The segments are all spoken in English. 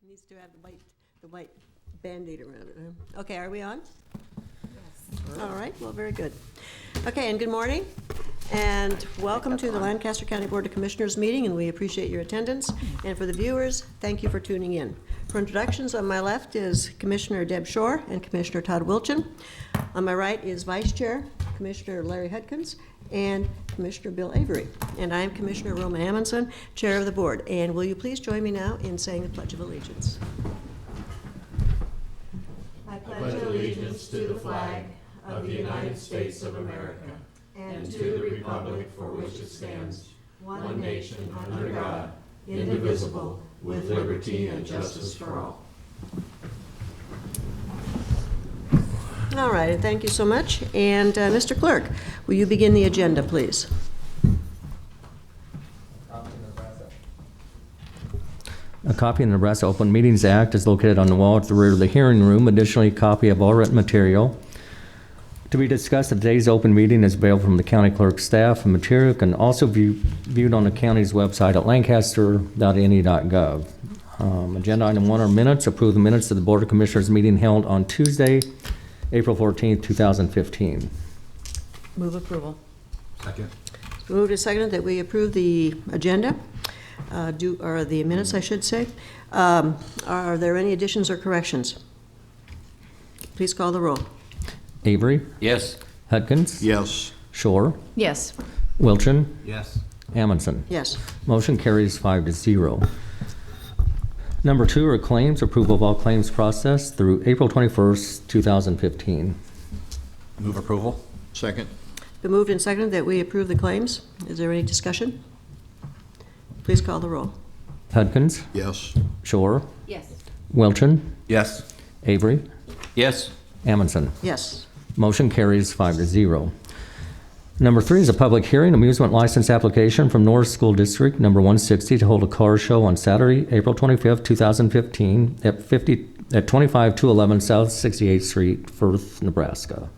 Needs to have the white Band-Aid around it, huh? Okay, are we on? Yes. All right, well, very good. Okay, and good morning, and welcome to the Lancaster County Board of Commissioners meeting, and we appreciate your attendance. And for the viewers, thank you for tuning in. For introductions, on my left is Commissioner Deb Shore and Commissioner Todd Wilchin. On my right is Vice Chair, Commissioner Larry Hudkins, and Commissioner Bill Avery. And I am Commissioner Roman Amundson, Chair of the Board. And will you please join me now in saying the Pledge of Allegiance? I pledge allegiance to the flag of the United States of America and to the republic for which it stands, one nation under God, indivisible, with liberty and justice for all. All right, and thank you so much. And Mr. Clerk, will you begin the agenda, please? A copy of the Nebraska Open Meetings Act is located on the wall at the rear of the hearing room. Additionally, a copy of all written material to be discussed at today's open meeting is available from the county clerk's staff, and material can also be viewed on the county's website at lancaster.ne.gov. Agenda item 1 are minutes. Approve the minutes of the Board of Commissioners meeting held on Tuesday, April 14th, 2015. Move approval. Second. It's moved and seconded that we approve the agenda, or the minutes, I should say. Are there any additions or corrections? Please call the roll. Avery? Yes. Hudkins? Yes. Shore? Yes. Wilchin? Yes. Amundson? Yes. Motion carries 5-0. Number 2 are claims. Approval of all claims processed through April 21st, 2015. Move approval. Second. Been moved and seconded that we approve the claims. Is there any discussion? Please call the roll. Hudkins? Yes. Shore? Yes. Wilchin? Yes. Avery? Yes. Amundson? Yes. Motion carries 5-0. Number 3 is a public hearing, amusement license application from North School District number 160 to hold a car show on Saturday, April 25th, 2015 at 25211 South 68th Street, Firth, Nebraska.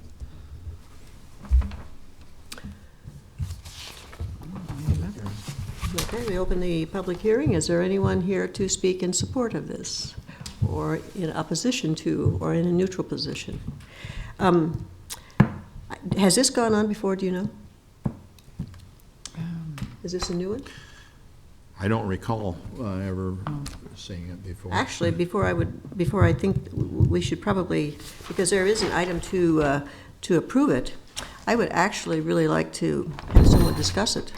Okay, we open the public hearing. Is there anyone here to speak in support of this, or in opposition to, or in a neutral position? Has this gone on before, do you know? Is this a new one? I don't recall ever seeing it before. Actually, before I think we should probably, because there is an item to approve it, I would actually really like to have someone discuss it.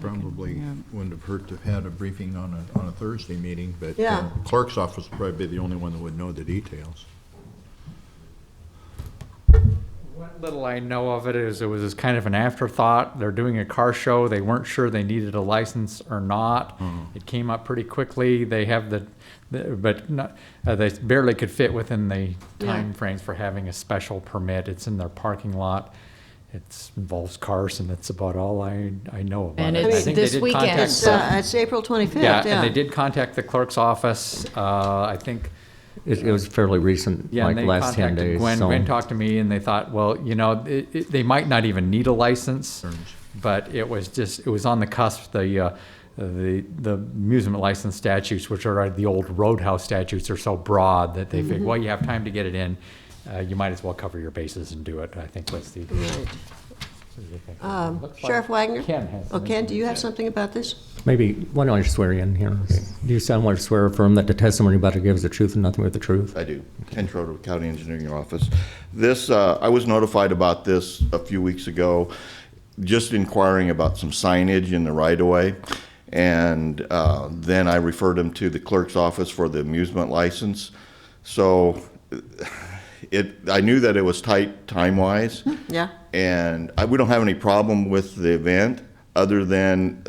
Probably wouldn't have hurt to have had a briefing on a Thursday meeting, but Yeah. clerk's office would probably be the only one that would know the details. What little I know of it is it was kind of an afterthought. They're doing a car show. They weren't sure they needed a license or not. It came up pretty quickly. They have but not, they barely could fit within the time frames for having a special permit. It's in their parking lot. It involves cars, and that's about all I know about And it. it's I think this they did weekend. contact It's April 25th, yeah, and they did contact the clerk's office. I think. It was fairly recent, Yeah, like and they last 10 contacted days. Gwen. so- Gwen talked to me, and they thought, well, you know, they might not even need a license, but it was on the cusp. The amusement license statutes, which are the old roadhouse statutes, are so broad that they figured, well, you have time to get it in. You might as well cover your bases and do it. I think was the. Right. Looks like Sheriff Wagner? Ken has Oh, Ken, do you have something about this? Maybe, why don't I swear in here? Do you solemnly swear or affirm that the testimony you're about to give is the truth and nothing but the truth? I do. Ken Schroeder, County Engineering Office. This, I was notified about this a few weeks ago, just inquiring about some signage in the right-of-way. And then I referred them to the clerk's office for the amusement license. So I knew that it was tight time-wise. Yeah. And we don't have any problem with the event, other than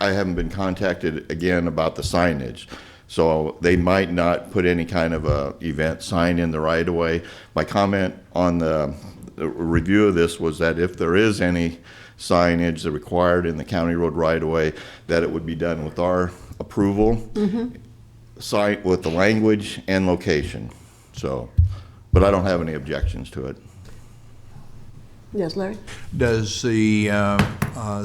I haven't been contacted again about the signage. So they might not put any kind of a event sign in the right of way. My comment on the review of this was that if there is any signage that required in the county road right of way, that it would be done with our approval, site with the language and location. So, but I don't have any objections to it. Yes, Larry? Does the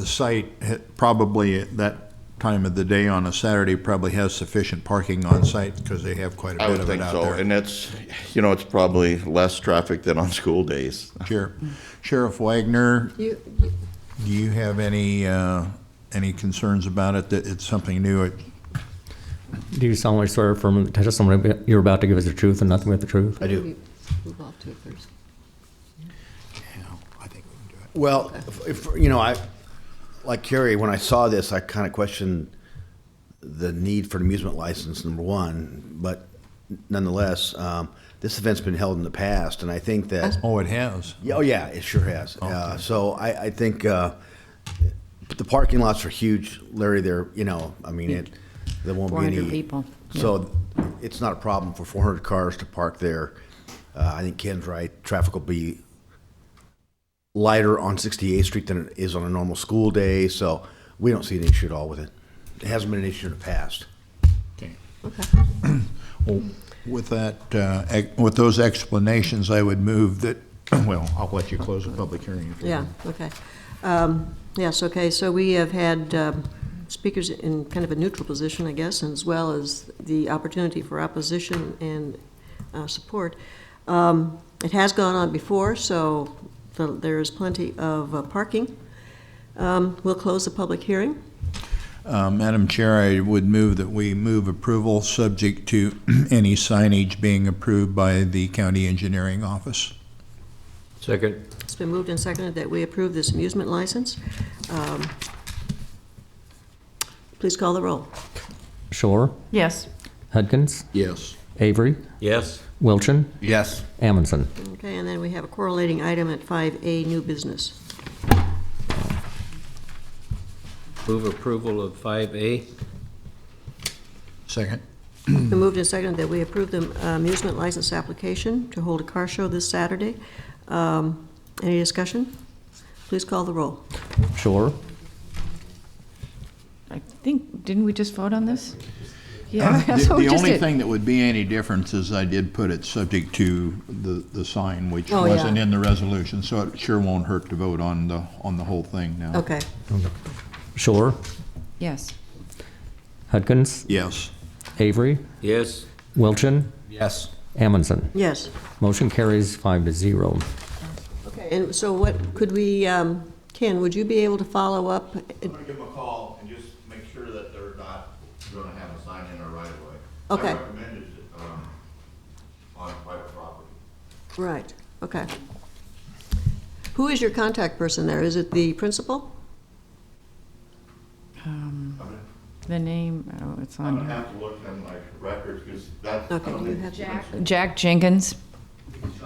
site probably at that time of the day on a Saturday probably has sufficient parking on site because they have quite a I bit would of it think out so, there. and it's, it's probably less traffic than on school days. Sure. Sheriff Wagner, You, do you have any concerns about it, that it's something new? Do you solemnly swear affirm the testimony you're about to give us the truth and nothing but the truth? I do. move off to it first. I think we can do it. Well, like Carrie, when I saw this, I kind of questioned the need for an amusement license, number one. But nonetheless, this event's been held in the past, and I think that. Oh, it has? Yeah, oh, yeah, it sure has. Okay. So I think the parking lots are huge, Larry. There won't be any 400 people. So it's not a problem for 400 cars to park there. I think Ken's right. Traffic will be lighter on 68th Street than it is on a normal school day. So we don't see an issue at all with it. It hasn't been an issue in the past. Okay. Okay. Well, with that, with those explanations, I would move that, well, I'll let you close the public hearing. If you Yeah, want. okay. Yes, okay, so we have had speakers in kind of a neutral position, I guess, as well as the opportunity for opposition and support. It has gone on before, so there is plenty of parking. We'll close the public hearing. Madam Chair, I would move that we move approval subject to any signage being approved by the county engineering office. Second. It's been moved and seconded that we approve this amusement license. Please call the roll. Shore, Yes. Hudkins, Yes. Avery, Yes. Wilchin, Yes. Amundson. Okay, and then we have a correlating item at 5A, new business. Move approval of 5A. Second. Been moved and seconded that we approve the amusement license application to hold a car show this Saturday. Any discussion? Please call the roll. Shore, I think, didn't we just vote on this? Yeah, that's The what we just only did. thing that would be any difference is I did put it subject to the sign, which Oh, yeah. wasn't in the resolution, so it sure won't hurt to vote on the whole thing now. Okay, Shore, Yes. Hudkins, Yes. Avery, Yes. Wilchin, Yes. Amundson. yes. Motion carries 5-0. Okay, and so what, could we, Ken, would you be able to follow up? I'm gonna give them a call and just make sure that they're not gonna have a sign in our right of way. Okay. I recommended it, on private property. Right, okay. Who is your contact person there? Is it the principal? The name, oh, it's I'm on gonna here. have to look in my records, because that's. Okay, I don't do you think have- it's- Jack Jenkins. I'm just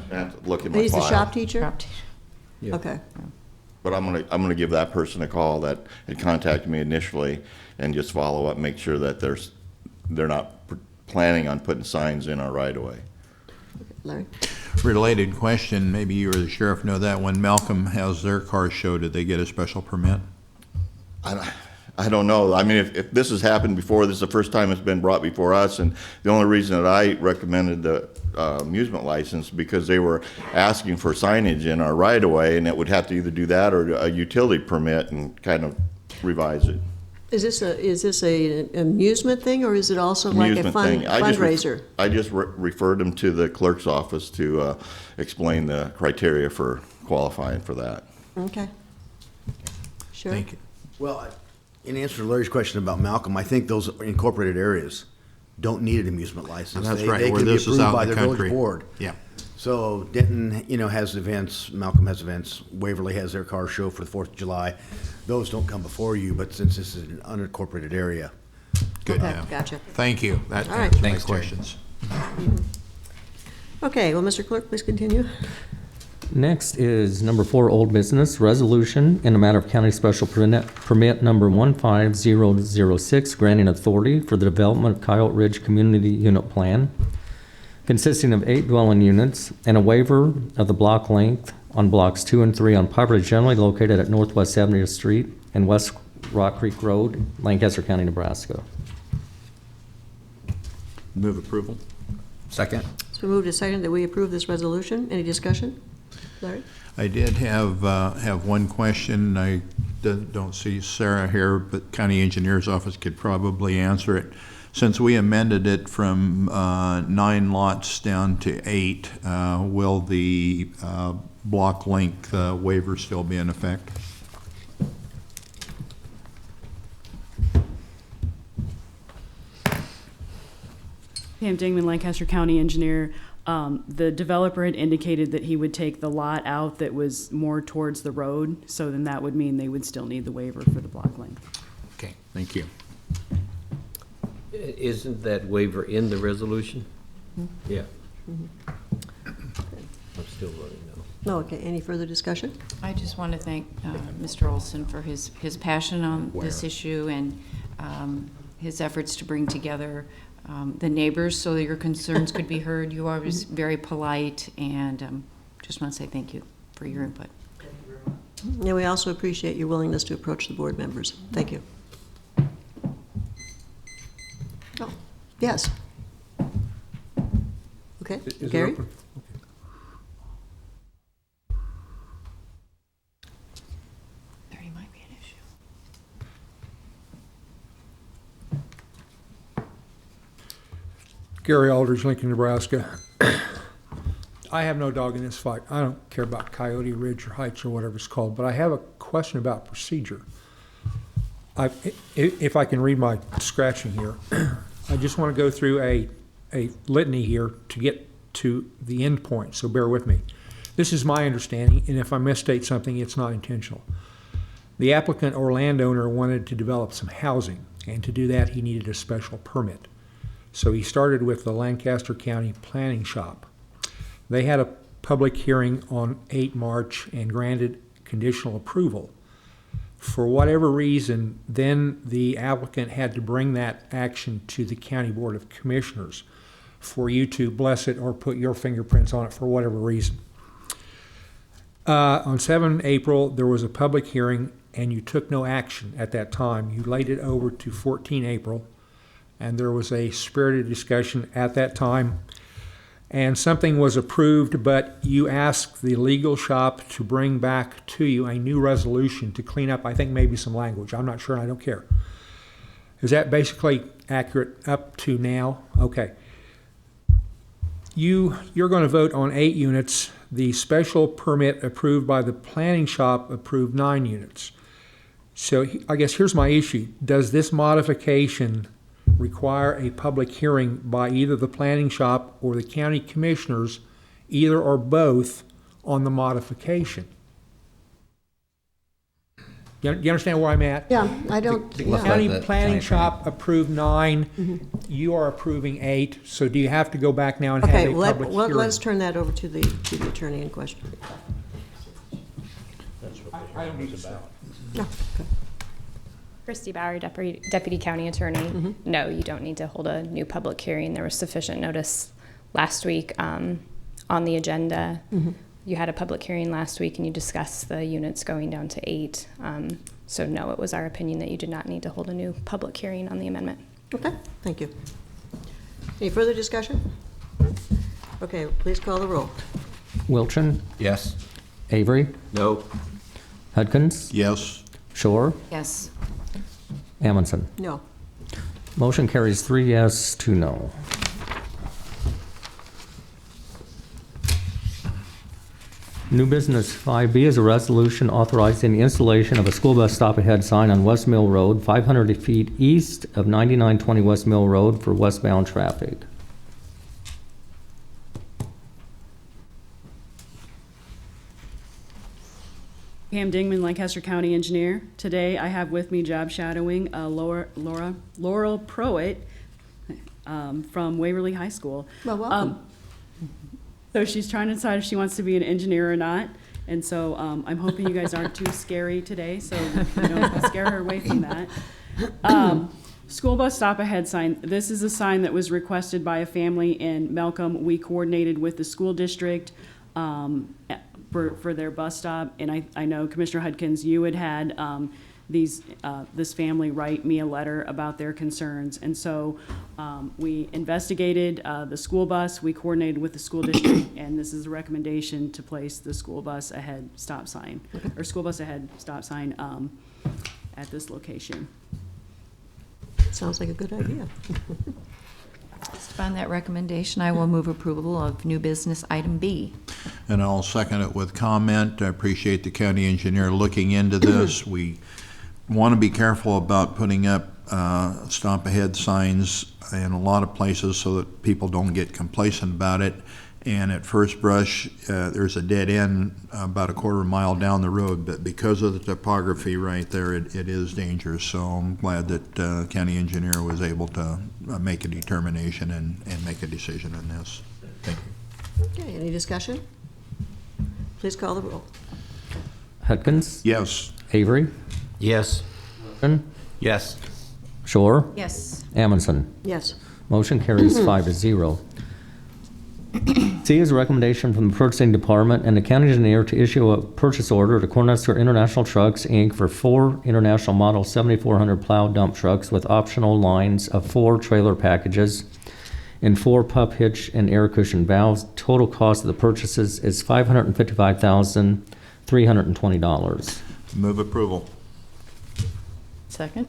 gonna have to look in my He's the file. shop teacher? Drop teacher. Yeah. Okay, But I'm gonna give that person a call that had contacted me initially and just follow up, make sure that they're not planning on putting signs in our right of way. Larry? Related question, maybe you or the sheriff know that, when Malcolm has their car show, did they get a special permit? I don't know. I mean, if this has happened before, this is the first time it's been brought before us, and the only reason that I recommended the amusement license, because they were asking for signage in our right-of-way, and it would have to either do that or a utility permit and kind of revise it. Is this a amusement thing, or is it also like a Amusement thing. fundraiser? I just referred them to the clerk's office to explain the criteria for qualifying for that. Okay. Sure. Thank you. Well, in answer to Larry's question about Malcolm, I think those incorporated areas don't need an amusement license. That's They- right, they where can be this is approved out by in the their village country. board. Yeah. So Denton, has events, Malcolm has events, Waverly has their car show for the 4th of July. Those don't come before you, but since this is an unincorporated area, Good Okay, now. gotcha. Thank you. That All right. answers my Thanks, Terry. questions. Okay, well, Mr. Clerk, please continue. Next is number 4, old business, resolution in the matter of county special permit number 15006, granting authority for the development of Coyote Ridge Community Unit Plan, consisting of 8 dwelling units and a waiver of the block length on blocks 2 and 3 on property generally located at Northwest 70th Street and West Rock Creek Road, Lancaster County, Nebraska. Move approval. second. It's been moved and seconded that we approve this resolution. Any discussion? Larry? I did have one question. I don't see Sarah here, but county engineer's office could probably answer it. Since we amended it from 9 lots down to 8, will the block length waiver still be in effect? Pam Dingman, Lancaster County Engineer. The developer had indicated that he would take the lot out that was more towards the road, so then that would mean they would still need the waiver for the block length. Okay, thank you. Isn't that waiver in the resolution? Yeah. I'm still voting no. No, okay, any further discussion? I just want to thank Mr. Olson for his passion on this issue and his efforts to bring together the neighbors so that your concerns could be heard. You are always very polite, and just want to say thank you for your input. And we also appreciate your willingness to approach the board members. Thank you. Oh, yes. Okay, Gary? There might be an issue. Gary Aldridge, Lincoln, Nebraska. I have no dog in this fight. I don't care about Coyote Ridge or Heights or whatever it's called, but I have a question about procedure. If I can read my scratching here, I just want to go through a litany here to get to the end point, so bear with me. This is my understanding, and if I misstate something, it's not intentional. The applicant or landowner wanted to develop some housing, and to do that, he needed a special permit. So he started with the Lancaster County Planning Shop. They had a public hearing on 8 March and granted conditional approval. For whatever reason, then the applicant had to bring that action to the County Board of Commissioners for you to bless it or put your fingerprints on it for whatever reason. On 7 April, there was a public hearing and you took no action at that time. You laid it over to 14 April. And there was a spirited discussion at that time, and something was approved, but you asked the legal shop to bring back to you a new resolution to clean up, I think, maybe some language. I'm not sure, and I don't care. Is that basically accurate up to now? Okay. You're going to vote on 8 units. The special permit approved by the planning shop approved 9 units. So I guess here's my issue. Does this modification require a public hearing by either the planning shop or the county commissioners, either or both, on the modification? You understand where I'm at? Yeah, I don't. The Yeah. County the planning timeframe. shop approved 9, you are approving 8, so do you have to go back now and have Okay, a public hearing? let's turn that over to the attorney in question. I don't need to stop. No, okay. Christy Bauer, Deputy County Attorney. No, you don't need to hold a new public hearing. There was sufficient notice last week on the agenda. You had a public hearing last week and you discussed the units going down to 8. So no, it was our opinion that you did not need to hold a new public hearing on the amendment. Okay, thank you. Any further discussion? Okay, please call the roll. Wilchin, Yes. Avery, No. Hudkins, Yes. Shore, Yes. Amundson. No. Motion carries 3 yes, 2 no. New business 5B is a resolution authorizing the installation of a school bus stop ahead sign on West Mill Road, 500 feet east of 9920 West Mill Road for westbound traffic. Pam Dingman, Lancaster County Engineer. Today I have with me job shadowing Laurel Prowitt from Waverly High School. Well, welcome. So she's trying to decide if she wants to be an engineer or not. And so I'm hoping you guys aren't too scary today, so you don't scare her away from that. School bus stop ahead sign. This is a sign that was requested by a family in Malcolm. We coordinated with the school district for their bus stop. And I know Commissioner Hudkins, you had this family write me a letter about their concerns. And so we investigated the school bus, we coordinated with the school district, and this is a recommendation to place the school bus ahead stop sign, or school bus ahead stop sign at this location. Sounds like a good idea. Based upon that recommendation, I will move approval of new business item B. And I'll second it with comment. I appreciate the county engineer looking into this. We want to be careful about putting up stop ahead signs in a lot of places so that people don't get complacent about it. And at first brush, there's a dead end about a quarter mile down the road, but because of the topography right there, it is dangerous. So I'm glad that the county engineer was able to make a determination and make a decision on this. Thank you. Okay, any discussion? Please call the roll. Hudkins? Yes. Avery? Yes. Wilchin? Yes. Shore? Yes. Amundson? Yes. Motion carries 5-0. C is a recommendation from the purchasing department and the county engineer to issue a purchase order to Cornhusker International Trucks, Inc. for 4 International Model 7400 plow dump trucks with optional lines of 4 trailer packages and 4 pup hitch and air cushion valves. Total cost of the purchases is $555,320. Move approval. Second?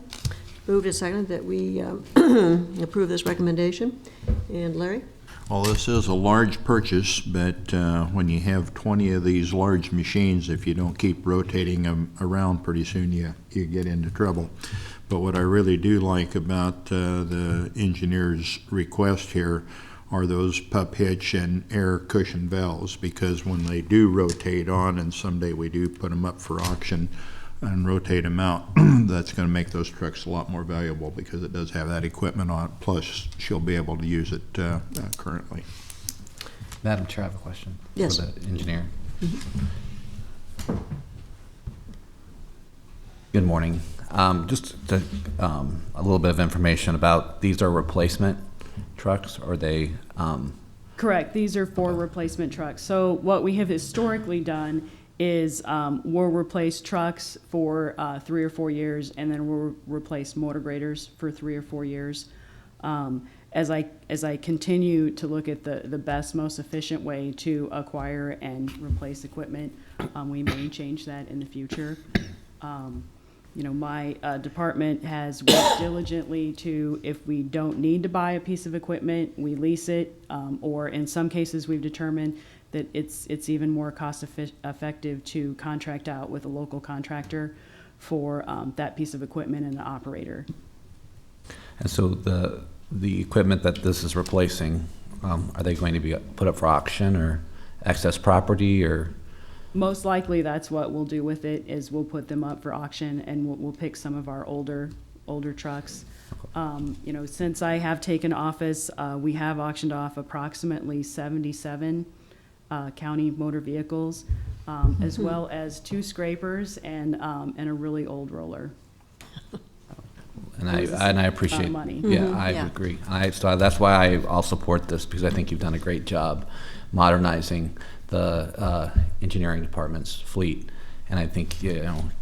Moved and seconded that we approve this recommendation. And Larry? Well, this is a large purchase, but when you have 20 of these large machines, if you don't keep rotating them around, pretty soon you get into trouble. But what I really do like about the engineer's request here are those pup hitch and air cushion valves, because when they do rotate on, and someday we do put them up for auction and rotate them out, that's going to make those trucks a lot more valuable because it does have that equipment on it. Plus, she'll be able to use it currently. Madam Chair, I have a question. Yes. For the engineer. Good morning. Just a little bit of information about, these are replacement trucks, or they? Correct. These are 4 replacement trucks. So what we have historically done is we'll replace trucks for 3 or 4 years, and then we'll replace motor graders for 3 or 4 years. As I continue to look at the best, most efficient way to acquire and replace equipment, we may change that in the future. My department has worked diligently to, if we don't need to buy a piece of equipment, we lease it, or in some cases we've determined that it's even more cost effective to contract out with a local contractor for that piece of equipment and the operator. And so the equipment that this is replacing, are they going to be put up for auction or excess property, or? Most likely that's what we'll do with it, is we'll put them up for auction, and we'll pick some of our older trucks. Since I have taken office, we have auctioned off approximately 77 county motor vehicles, as well as 2 scrapers and a really old roller. And I appreciate, money. yeah, I Yeah. agree. So that's why I'll support this, because I think you've done a great job modernizing the engineering department's fleet, and I think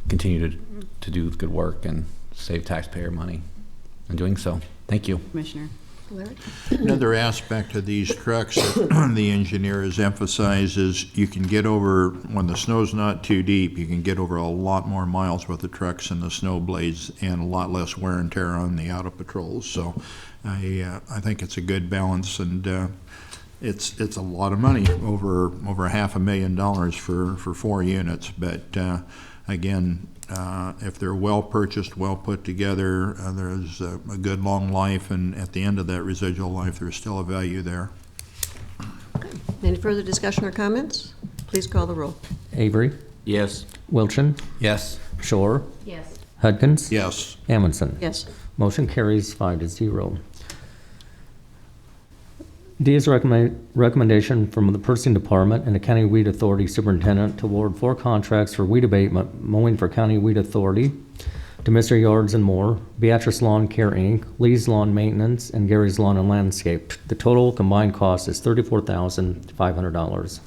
continue to do good work and save taxpayer money in doing so. Thank you. Commissioner. Larry? Another aspect of these trucks that the engineer has emphasized is you can get over, when the snow's not too deep, you can get over a lot more miles with the trucks and the snow blades, and a lot less wear and tear on the auto patrols. So I think it's a good balance, and it's a lot of money, over $500,000 for 4 units. But again, if they're well purchased, well put together, there's a good long life, and at the end of that residual life, there's still a value there. Any further discussion or comments? Please call the roll. Avery? Yes. Wilchin? Yes. Shore? Yes. Hudkins? Yes. Amundson? Yes. Motion carries 5-0. D is a recommendation from the purchasing department and the county weed authority superintendent to award 4 contracts for weed abatement, mowing for county weed authority, to Mr. Yards and More, Beatrice Lawn Care Inc., Lee's Lawn Maintenance, and Gary's Lawn and Landscape. The total combined cost is $34,500.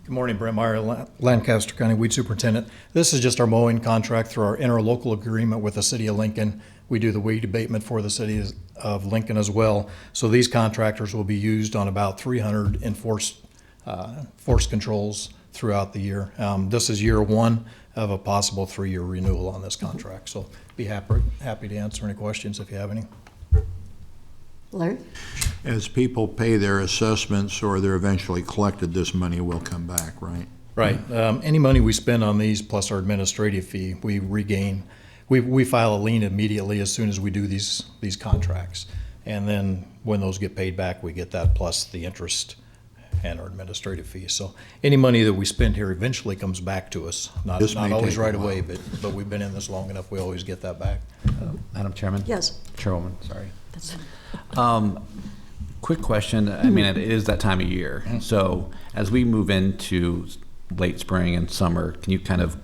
Good morning, Brent Meyer, Lancaster County Weed Superintendent. This is just our mowing contract through our interlocal agreement with the City of Lincoln. We do the weed abatement for the City of Lincoln as well. So these contractors will be used on about 300 enforced force controls throughout the year. This is year one of a possible 3-year renewal on this contract. So be happy to answer any questions if you have any. Larry? As people pay their assessments or they're eventually collected, this money will come back, right? Right. Any money we spend on these plus our administrative fee, we regain. We file a lien immediately as soon as we do these contracts. And then when those get paid back, we get that plus the interest and our administrative fees. So any money that we spend here eventually comes back to us. Not always right away, but we've been in this long enough, we always get that back. Madam Chairman? Yes. Chairwoman, sorry. That's- Quick question. I mean, it is that time of year. So as we move into late spring and summer, can you kind of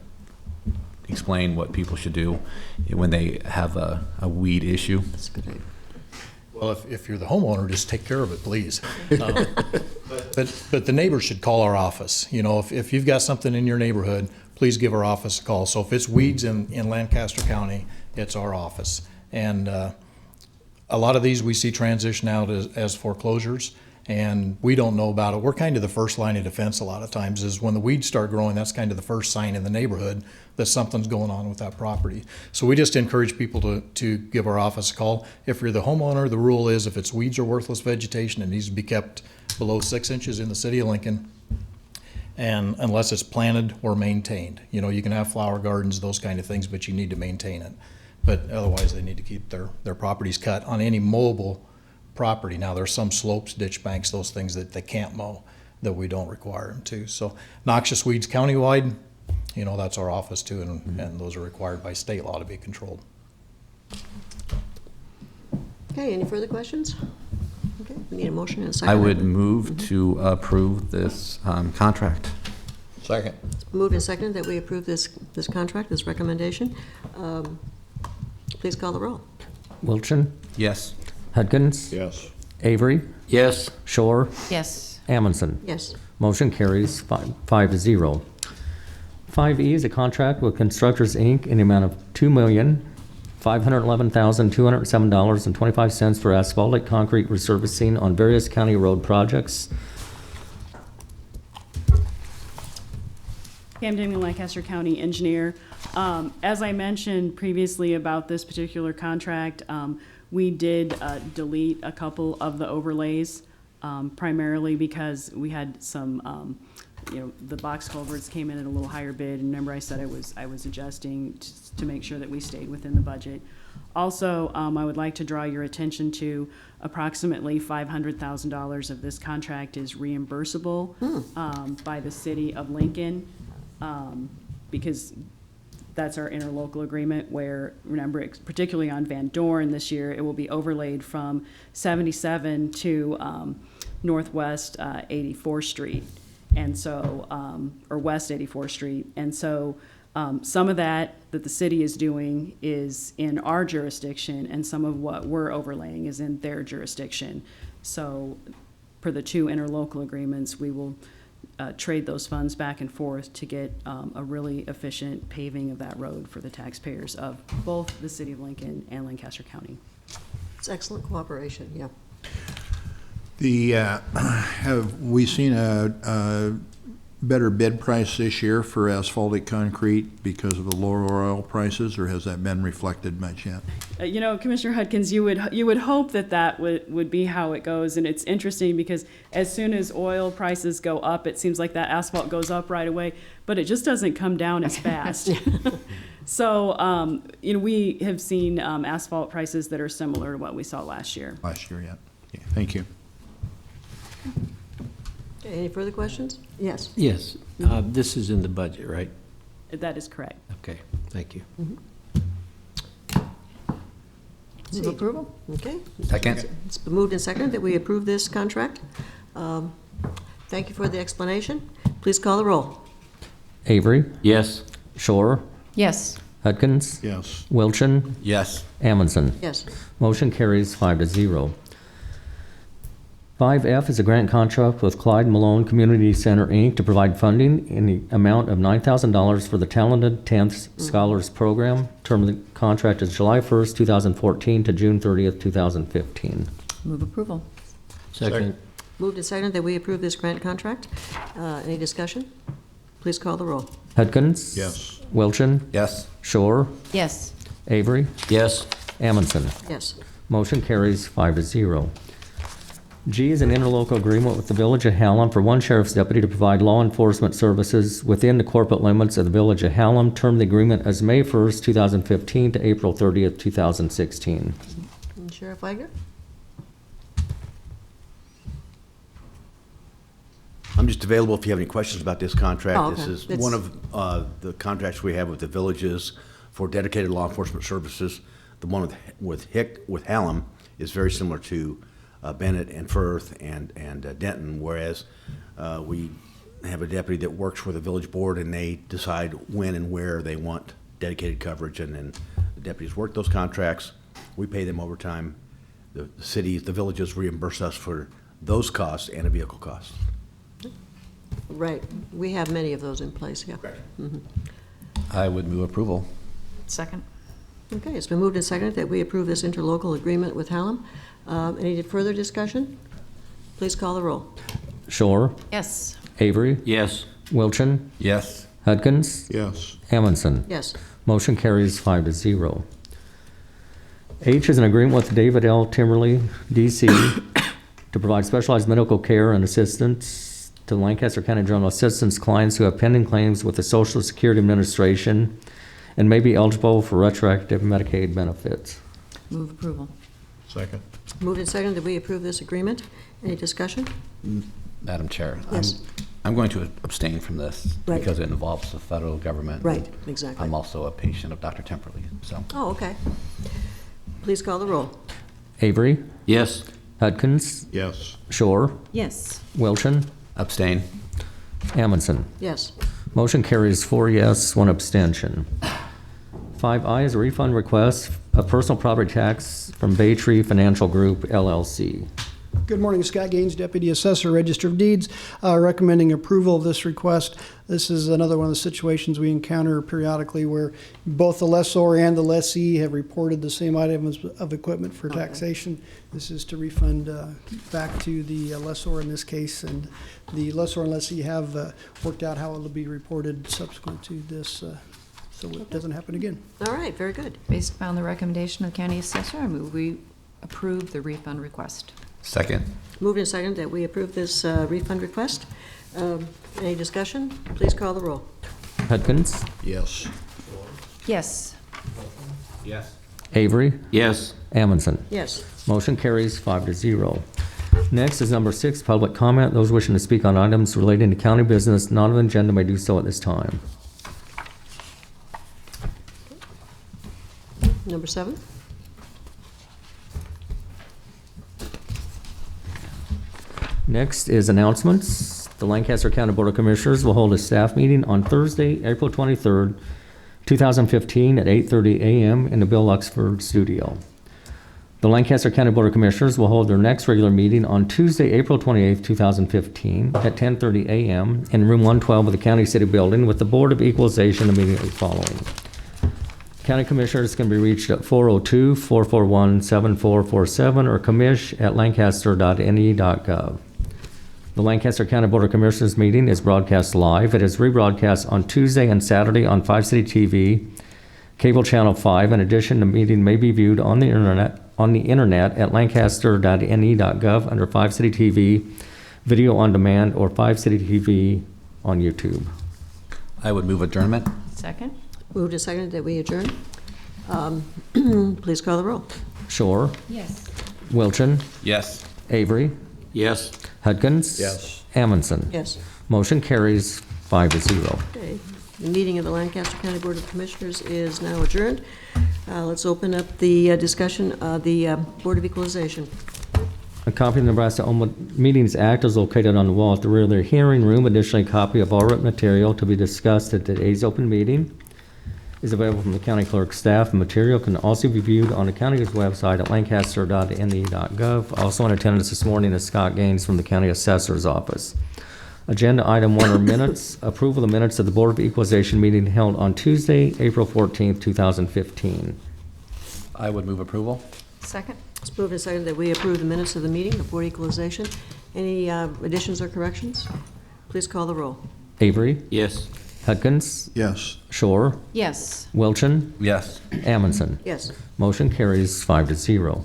explain what people should do when they have a weed issue? That's a good idea. Well, if you're the homeowner, just take care of it, please. But the neighbors should call our office. You know, if you've got something in your neighborhood, please give our office a call. So if it's weeds in Lancaster County, it's our office. And a lot of these we see transition out as foreclosures, and we don't know about it. We're kind of the first line of defense a lot of times. Is when the weeds start growing, that's kind of the first sign in the neighborhood that something's going on with that property. So we just encourage people to give our office a call. If you're the homeowner, the rule is if it's weeds or worthless vegetation, it needs to be kept below 6 inches in the City of Lincoln, and unless it's planted or maintained. You know, you can have flower gardens, those kind of things, but you need to maintain it. But otherwise, they need to keep their properties cut on any mowable property. Now, there's some slopes, ditch banks, those things that they can't mow that we don't require them to. So noxious weeds countywide, you know, that's our office too, and those are required by state law to be controlled. Okay, any further questions? Okay, we need a motion and a second. I would move to approve this contract. Second. It's moved and seconded that we approve this contract, this recommendation. Please call the roll. Wilchin, Yes. Hudkins, Yes. Avery, Yes. Shore, Yes. Amundson. Yes. Motion carries 5-0. 5E is a contract with Constructors, Inc. in the amount of $2,511,207.25 for asphaltic concrete resurfacing on various county road projects. Pam Damien, Lancaster County Engineer. As I mentioned previously about this particular contract, we did delete a couple of the overlays, primarily because we had some, the box culverts came in at a little higher bid. And remember, I said I was adjusting to make sure that we stayed within the budget. Also, I would like to draw your attention to approximately $500,000 of this contract is reimbursable by the City of Lincoln. Because that's our interlocal agreement where, remember, particularly on Van Dorn this year, it will be overlaid from 77 to Northwest 84th Street. And so, or West 84th Street. And so some of that the city is doing is in our jurisdiction, and some of what we're overlaying is in their jurisdiction. So per the 2 interlocal agreements, we will trade those funds back and forth to get a really efficient paving of that road for the taxpayers of both the City of Lincoln and Lancaster County. It's excellent cooperation, yeah. Have we seen a better bid price this year for asphaltic concrete because of the lower oil prices, or has that been reflected much yet? Commissioner Hudkins, you would hope that would be how it goes, and it's interesting because as soon as oil prices go up, it seems like that asphalt goes up right away, but it just doesn't come down as fast. So, we have seen asphalt prices that are similar to what we saw last year. Last year, yeah. Okay, thank you. Okay, any further questions? Yes. Yes, this is in the budget, right? That is correct. Okay, thank you. Move approval? Okay. Second. It's been moved and seconded that we approve this contract. Thank you for the explanation. Please call the roll. Avery, Yes. Shore, Yes. Hudkins, Yes. Wilchin, Yes. Amundson. Yes. Motion carries 5-0. 5F is a grant contract with Clyde Malone Community Center, Inc. to provide funding in the amount of $9,000 for the Talented Tenths Scholars Program. Term of the contract is July 1st, 2014 to June 30th, 2015. Move approval. Second. Moved and seconded that we approve this grant contract. Any discussion? Please call the roll. Hudkins? Yes. Wilchin? Yes. Shore? Yes. Avery? Yes. Amundson? Yes. Motion carries 5-0. G is an interlocal agreement with the Village of Hallam for one sheriff's deputy to provide law enforcement services within the corporate limits of the Village of Hallam. Term of the agreement is May 1st, 2015 to April 30th, 2016. And Sheriff Wagner? I'm just available if you have any questions about this contract. Oh, okay. This is It's- one of the contracts we have with the villages for dedicated law enforcement services. The one with Hallam is very similar to Bennett and Firth and Denton, whereas we have a deputy that works for the village board, and they decide when and where they want dedicated coverage, and then the deputies work those contracts. We pay them overtime. The cities, the villages reimburse us for those costs and a vehicle cost. Right. We have many of those in place, yeah. I would move approval. Second. Okay, it's been moved and seconded that we approve this interlocal agreement with Hallam. Any further discussion? Please call the roll. Shore? Yes. Avery? Yes. Wilchin? Yes. Hudkins? Yes. Amundson? Yes. Motion carries 5-0. H is an agreement with David L. Timberley, D.C., to provide specialized medical care and assistance to Lancaster County General Assistance clients who have pending claims with the Social Security Administration and may be eligible for retroactive Medicaid benefits. Move approval. Second. Moved and seconded that we approve this agreement. Any discussion? Madam Chair. Yes. I'm going to abstain from this Right. because it involves the federal government. Right, exactly. I'm also a patient of Dr. Temperley, so. Oh, okay. Please call the roll. Avery? Yes. Hudkins? Yes. Shore? Yes. Wilchin? Abstain. Amundson? Yes. Motion carries 4 yes, 1 abstention. 5I is a refund request of personal property tax from Bay Tree Financial Group, LLC. Good morning, Scott Gaines, Deputy Assessor, Register of Deeds, recommending approval of this request. This is another one of the situations we encounter periodically where both the lessor and the lessee have reported the same items of equipment for taxation. This is to refund back to the lessor in this case, and the lessor and lessee have worked out how it will be reported subsequent to this, so it doesn't happen again. All right, very good. Based upon the recommendation of the county assessor, I move we approve the refund request. Second. Moved and seconded that we approve this refund request. Any discussion? Please call the roll. Hudkins? Yes. Yes. Yes. Avery? Yes. Amundson? Yes. Motion carries 5-0. Next is number 6, public comment. Those wishing to speak on items relating to county business not on the agenda may do so at this time. Number 7? Next is announcements. The Lancaster County Board of Commissioners will hold a staff meeting on Thursday, April 23rd, 2015 at 8:30 a.m. in the Bill Luxford Studio. The Lancaster County Board of Commissioners will hold their next regular meeting on Tuesday, April 28th, 2015 at 10:30 a.m. in Room 112 of the County City Building with the Board of Equalization immediately following. County Commissioners can be reached at 402-441-7447 or commish@lancaster.ne.gov. The Lancaster County Board of Commissioners meeting is broadcast live. It is rebroadcast on Tuesday and Saturday on 5 City TV, Cable Channel 5. In addition, the meeting may be viewed on the internet at lancaster.ne.gov under 5 City TV, Video on Demand, or 5 City TV on YouTube. I would move adjournment. Second? Moved and seconded that we adjourn. Please call the roll. Shore? Yes. Wilchin? Yes. Avery? Yes. Hudkins? Yes. Amundson? Yes. Motion carries 5-0. Okay. The meeting of the Lancaster County Board of Commissioners is now adjourned. Let's open up the discussion of the Board of Equalization. A copy of the Nebraska Open Meetings Act is located on the wall at the rear of the hearing room. Additionally, a copy of all written material to be discussed at today's open meeting is available from the county clerk's staff, and material can also be viewed on the county's website at lancaster.ne.gov. Also in attendance this morning is Scott Gaines from the county assessor's office. Agenda item 1 are minutes. Approval of the minutes of the Board of Equalization meeting held on Tuesday, April 14th, 2015. I would move approval. Second? It's moved and seconded that we approve the minutes of the meeting of Board of Equalization. Any additions or corrections? Please call the roll. Avery, Yes. Hudkins, Yes. Shore, Yes. Wilchin, Yes. Amundson. Yes. Motion carries 5-0.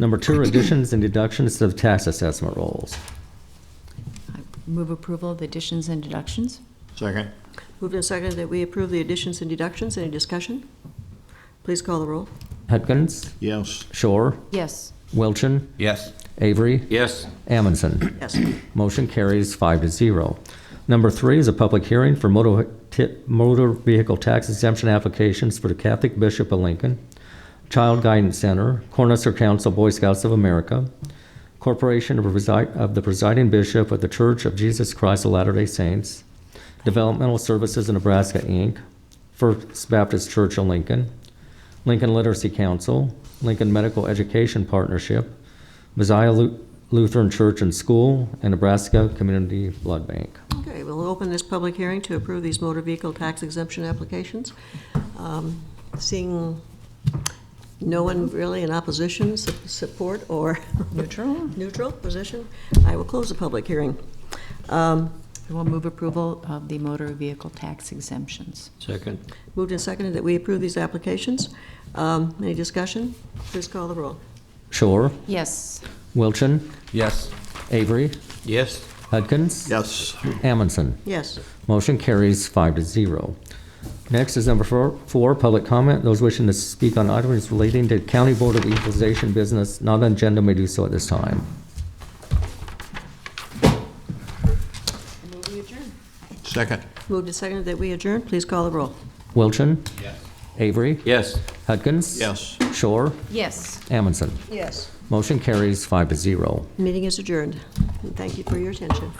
Number 2 are additions and deductions to the tax assessment rolls. I move approval of the additions and deductions? Second. Moved and seconded that we approve the additions and deductions. Any discussion? Please call the roll. Hudkins, Yes. Shore, Yes. Wilchin, Yes. Avery, Yes. Amundson. Yes. Motion carries 5-0. Number 3 is a public hearing for motor vehicle tax exemption applications for the Catholic Bishop of Lincoln, Child Guidance Center, Cornhusker Council Boy Scouts of America, Corporation of the Presiding Bishop of the Church of Jesus Christ of Latter-day Saints, Developmental Services of Nebraska, Inc., First Baptist Church of Lincoln, Lincoln Literacy Council, Lincoln Medical Education Partnership, Messiah Lutheran Church and School, and Nebraska Community Blood Bank. Okay, we'll open this public hearing to approve these motor vehicle tax exemption applications. Seeing no one really in opposition, support, or neutral position, I will close the public hearing. I will move approval of the motor vehicle tax exemptions. Second. Moved and seconded that we approve these applications. Any discussion? Please call the roll. Shore, Yes. Wilchin, Yes. Avery, Yes. Hudkins, Yes. Amundson. Yes. Motion carries 5-0. Next is number 4, public comment. Those wishing to speak on items relating to County Board of Equalization business not on agenda may do so at this time. Second. Moved and seconded that we adjourn. Please call the roll. Wilchin, Avery, Yes. Hudkins, Yes. Shore, Yes. Amundson. Yes. Motion carries 5-0. Meeting is adjourned. And thank you for your attention.